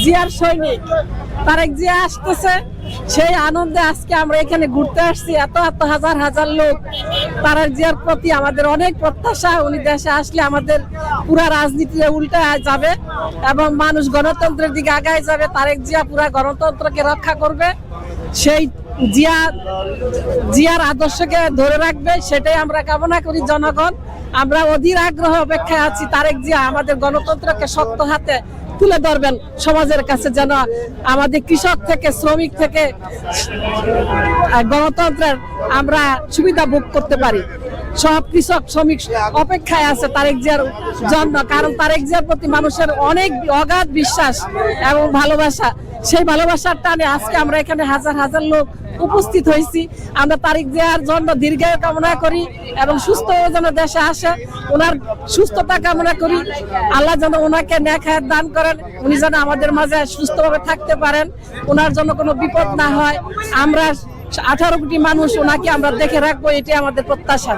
জিয়ার সৈনিক তারেক জিয়া আসতেছে, সেই আনন্দে আজকে আমরা এখানে ঘুরতে আসছি। এত এত হাজার হাজার লোক, তারেক জিয়ার প্রতি আমাদের অনেক প্রত্যাশা। উনি দেশে আসলে আমাদের পুরা রাজনীতিতে উল্টে যাবে এবং মানুষ গণতন্ত্রের দিকে আগায় যাবে। তারেক জিয়া পুরা গণতন্ত্রকে রক্ষা করবে, সেই জিয়ার আদর্শকে ধরে রাখবে, সেটাই আমরা কামনা করি। জনগণ আমরা অধীর আগ্রহ অপেক্ষায় আছি, তারেক জিয়া আমাদের গণতন্ত্রকে শক্ত হাতে তুলে ধরবেন সমাজের কাছে, যেন আমাদের কৃষক থেকে শ্রমিক থেকে গণতন্ত্রের আমরা সুবিধা ভোগ করতে পারি। সব কৃষক শ্রমিক অপেক্ষায় আছে তারেক জিয়ার জন্য, কারণ তারেক জিয়ার প্রতি মানুষের অনেক অগাধ বিশ্বাস এবং ভালোবাসা। সেই ভালোবাসার টানে আজকে আমরা এখানে হাজার হাজার লোক উপস্থিত হয়েছি। আমরা তারেক জিয়ার জন্য দীর্ঘায়ু কামনা করি এবং সুস্থ যেন দেশে আসে, ওনার সুস্থতা কামনা করি। আল্লাহ যেন ওনাকে নেক হায়াত দান করেন, উনি যেন আমাদের মাঝে সুস্থভাবে থাকতে পারেন, ওনার জন্য কোনো বিপদ না হয়। আমরা 18 কোটি মানুষ ওনাকে আমরা দেখে রাখবো, এটাই আমাদের প্রত্যাশা।